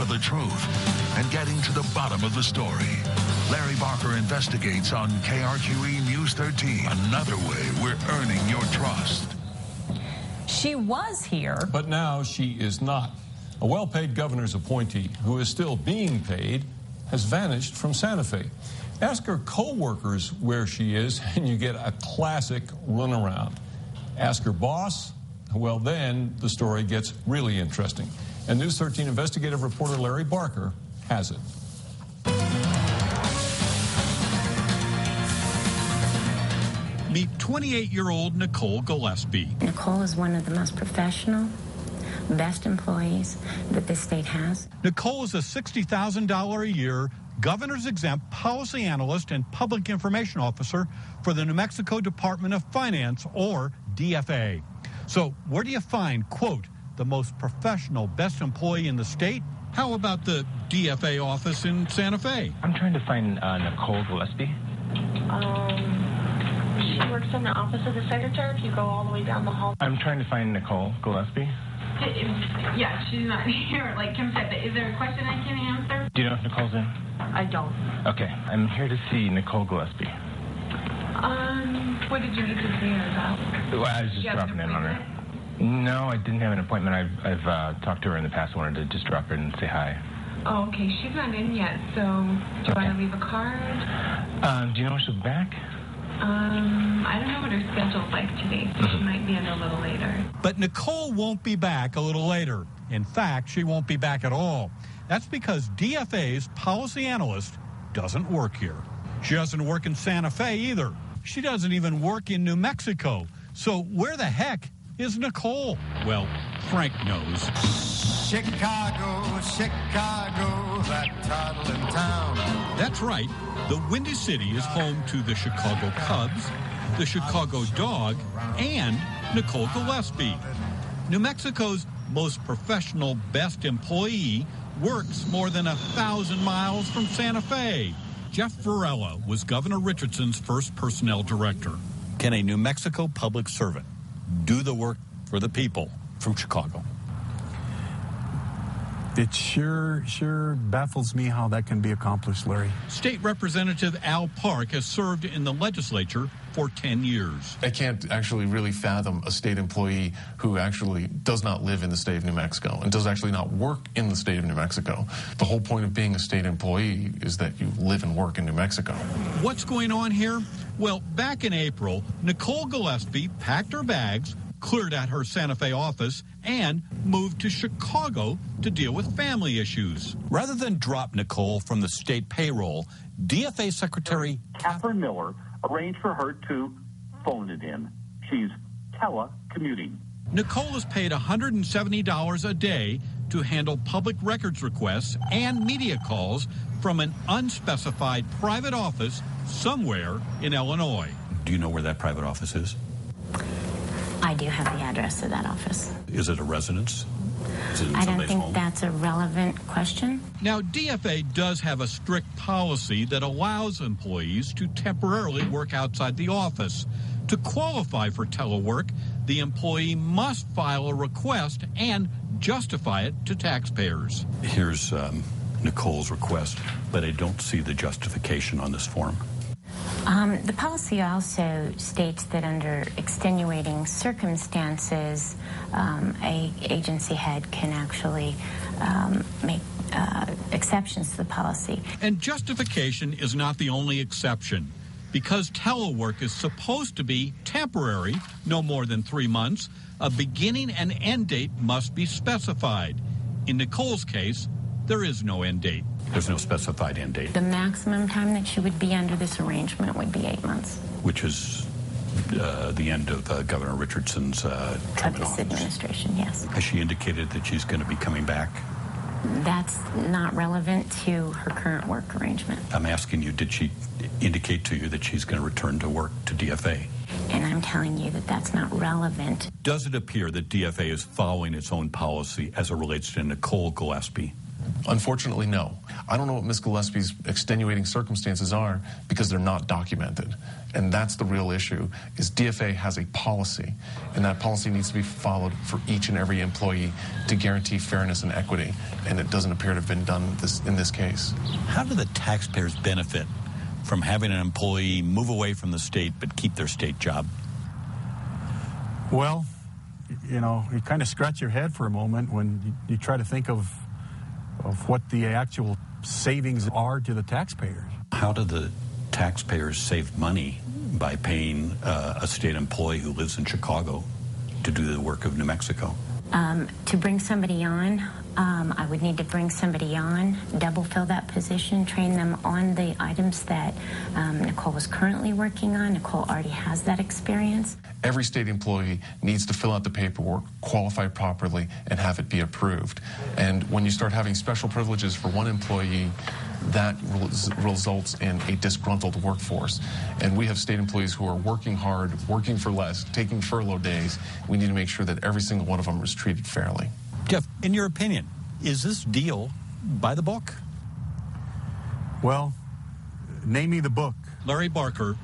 for the truth and getting to the bottom of the story. Larry Barker investigates on KRQE News 13. Another way we're earning your trust. She was here, but now she is not. A well-paid governor's appointee who is still being paid has vanished from Santa Fe. Ask her co-workers where she is, and you get a classic runaround. Ask her boss, well, then the story gets really interesting. And News 13 investigative reporter Larry Barker has it. Meet 28-year-old Nicole Gillespie. Nicole is one of the most professional, best employees that this state has. Nicole is a $60,000 a year governor's exempt policy analyst and public information officer for the New Mexico Department of Finance, or DFA. So where do you find, quote, the most professional, best employee in the state? How about the DFA office in Santa Fe? I'm trying to find Nicole Gillespie. She works in the office of the secretary. If you go all the way down the hall. I'm trying to find Nicole Gillespie. Yeah, she's not here, like Kim said, but is there a question I can answer? Do you know if Nicole's in? I don't. Okay, I'm here to see Nicole Gillespie. What did you need to see her about? Well, I was just dropping in on her. No, I didn't have an appointment. I've talked to her in the past. I wanted to just drop her and say hi. Oh, okay, she's not in yet, so do you want to leave a card? Do you know when she'll be back? I don't know what her schedule's like today, so she might be in a little later. But Nicole won't be back a little later. In fact, she won't be back at all. That's because DFA's policy analyst doesn't work here. She doesn't work in Santa Fe either. She doesn't even work in New Mexico. So where the heck is Nicole? Well, Frank knows. Chicago, Chicago, that toddling town. That's right. The Windy City is home to the Chicago Cubs, the Chicago Dog, and Nicole Gillespie. New Mexico's most professional, best employee works more than 1,000 miles from Santa Fe. Jeff Varela was Governor Richardson's first personnel director. Can a New Mexico public servant do the work for the people from Chicago? It sure baffles me how that can be accomplished, Larry. State Representative Al Park has served in the legislature for 10 years. I can't actually really fathom a state employee who actually does not live in the state of New Mexico and does actually not work in the state of New Mexico. The whole point of being a state employee is that you live and work in New Mexico. What's going on here? Well, back in April, Nicole Gillespie packed her bags, cleared out her Santa Fe office, and moved to Chicago to deal with family issues. Rather than drop Nicole from the state payroll, DFA Secretary Catherine Miller arranged for her to phone it in. She's telecommuting. Nicole is paid $170 a day to handle public records requests and media calls from an unspecified private office somewhere in Illinois. Do you know where that private office is? I do have the address of that office. Is it a residence? Is it in I don't somebody's think home? that's a relevant question. Now, DFA does have a strict policy that allows employees to temporarily work outside the office. To qualify for telework, the employee must file a request and justify it to taxpayers. Here's Nicole's request, but I don't see the justification on this form. The policy also states that under extenuating circumstances, a agency head can actually make exceptions to the policy. And justification is not the only exception. Because telework is supposed to be temporary, no more than 3 months, a beginning and end date must be specified. In Nicole's case, there is no end date. There's no specified end date. The maximum time that she would be under this arrangement would be 8 months. Which is the end of Governor Richardson's term of this administration, yes. Has she indicated that she's going to be coming back? That's not relevant to her current work arrangement. I'm asking you, did she indicate to you that she's going to return to work to DFA? And I'm telling you that that's not relevant. Does it appear that DFA is following its own policy as it relates to Nicole Gillespie? Unfortunately, no. I don't know what Ms. Gillespie's extenuating circumstances are because they're not documented. And that's the real issue, is DFA has a policy, and that policy needs to be followed for each and every employee to guarantee fairness and equity, and it doesn't appear to have been done in this case. How do the taxpayers benefit from having an employee move away from the state but keep their state job? Well, you know, you kind of scratch your head for a moment when you try to think of what the actual savings are to the taxpayers. How do the taxpayers save money by paying a state employee who lives in Chicago to do the work of New Mexico? To bring somebody on, I would need to bring somebody on, double fill that position, train them on the items that Nicole was currently working on. Nicole already has that experience. Every state employee needs to fill out the paperwork, qualify properly, and have it be approved. And when you start having special privileges for one employee, that results in a disgruntled workforce. And we have state employees who are working hard, working for less, taking furlough days. We need to make sure that every single one of them is treated fairly. Jeff, in your opinion, is this deal by the book? Well, name me the book. Larry Barker,